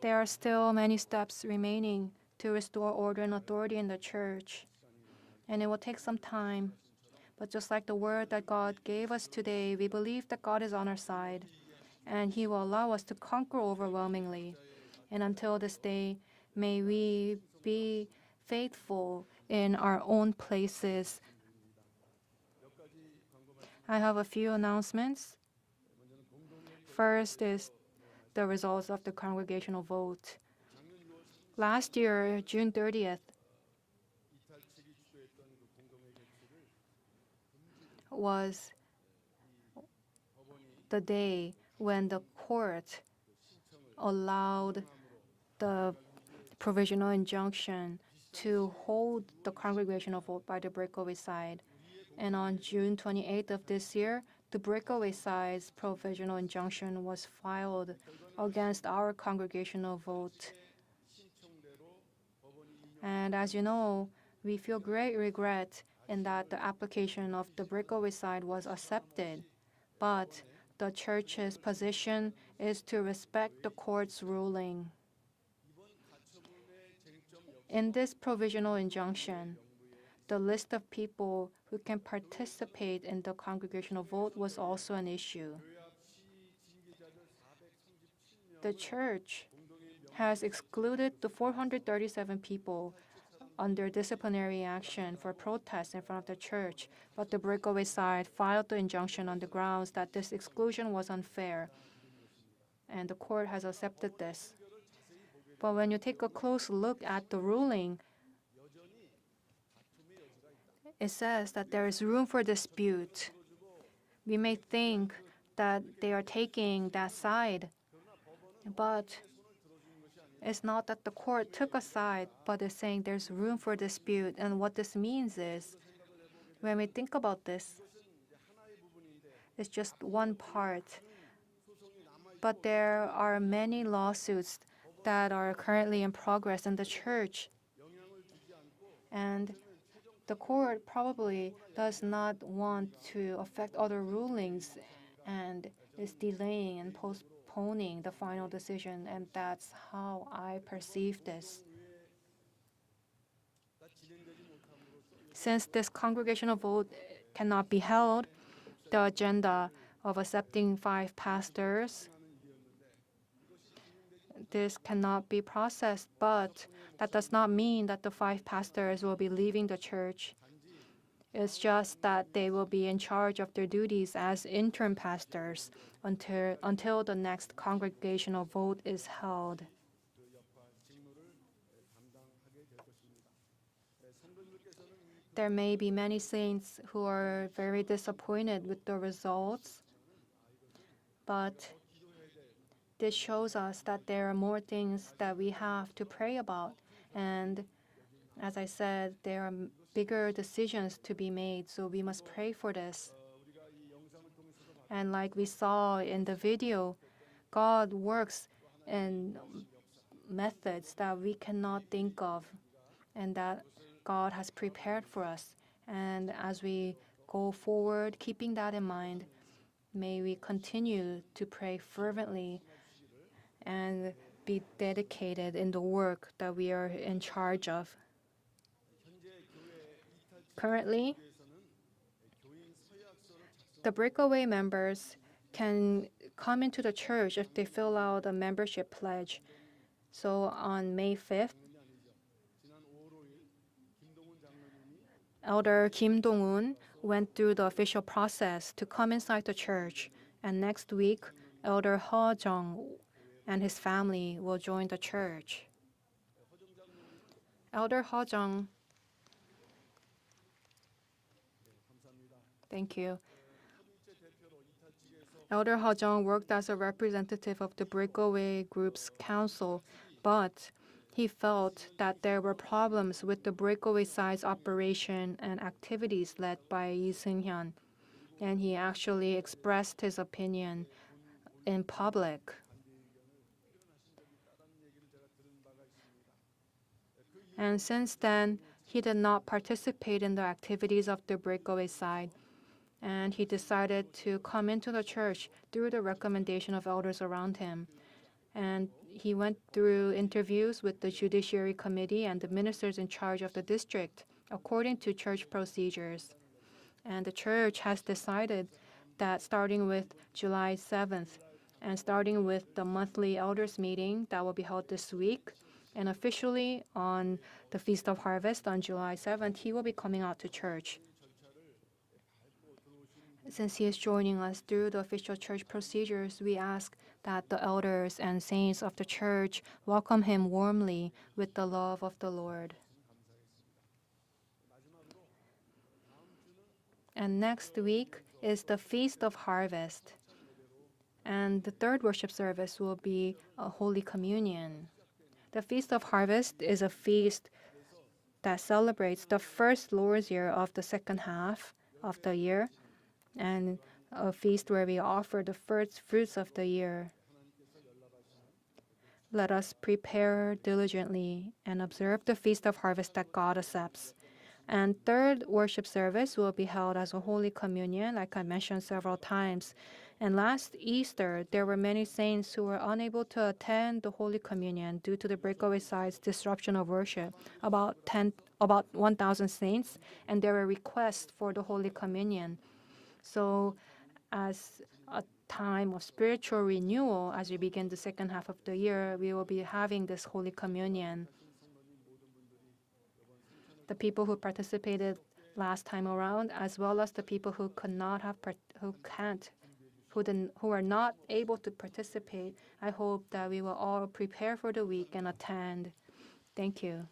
There are still many steps remaining to restore order and authority in the church, and it will take some time. But just like the word that God gave us today, we believe that God is on our side, and He will allow us to conquer overwhelmingly. And until this day, may we be faithful in our own places. I have a few announcements. First is the results of the congregational vote. Last year, June 30th, was the day when the court allowed the provisional injunction to hold the congregational vote by the breakaway side. And on June 28th of this year, the breakaway side's provisional injunction was filed against our congregational vote. And as you know, we feel great regret in that the application of the breakaway side was accepted. But the church's position is to respect the court's ruling. In this provisional injunction, the list of people who can participate in the congregational vote was also an issue. The church has excluded the 437 people under disciplinary action for protests in front of the church, but the breakaway side filed the injunction on the grounds that this exclusion was unfair, and the court has accepted this. But when you take a close look at the ruling, it says that there is room for dispute. We may think that they are taking that side, but it's not that the court took a side, but it's saying there's room for dispute. And what this means is, when we think about this, it's just one part. But there are many lawsuits that are currently in progress in the church. And the court probably does not want to affect other rulings and is delaying and postponing the final decision, and that's how I perceive this. Since this congregational vote cannot be held, the agenda of accepting 5 pastors, this cannot be processed, but that does not mean that the 5 pastors will be leaving the church. It's just that they will be in charge of their duties as interim pastors until the next congregational vote is held. There may be many saints who are very disappointed with the results, but this shows us that there are more things that we have to pray about. And as I said, there are bigger decisions to be made, so we must pray for this. And like we saw in the video, God works in methods that we cannot think of and that God has prepared for us. And as we go forward, keeping that in mind, may we continue to pray fervently and be dedicated in the work that we are in charge of. Currently, the breakaway members can come into the church if they fill out a membership pledge. So on May 5th, Elder Kim Dong-un went through the official process to come inside the church, and next week, Elder He Jung and his family will join the church. Elder He Jung, thank you. Elder He Jung worked as a representative of the breakaway group's council, but he felt that there were problems with the breakaway side's operation and activities led by Lee Seung-hyun, and he actually expressed his opinion in public. And since then, he did not participate in the activities of the breakaway side, and he decided to come into the church through the recommendation of elders around him. And he went through interviews with the Judiciary Committee and the ministers in charge of the district according to church procedures. And the church has decided that starting with July 7th and starting with the monthly elders meeting that will be held this week, and officially on the Feast of Harvest on July 7th, he will be coming out to church. Since he is joining us through the official church procedures, we ask that the elders and saints of the church welcome him warmly with the love of the Lord. And next week is the Feast of Harvest. And the third worship service will be a Holy Communion. The Feast of Harvest is a feast that celebrates the first Lord's year of the second half of the year, and a feast where we offer the first fruits of the year. Let us prepare diligently and observe the Feast of Harvest that God accepts. And third worship service will be held as a Holy Communion, like I mentioned several times. And last Easter, there were many saints who were unable to attend the Holy Communion due to the breakaway sites disruption of worship. About 1,000 saints, and there were requests for the Holy Communion. So, as a time of spiritual renewal, as we begin the second half of the year, we will be having this Holy Communion. The people who participated last time around, as well as the people who could not have, who are not able to participate, I hope that we will all prepare for the week and attend. Thank you.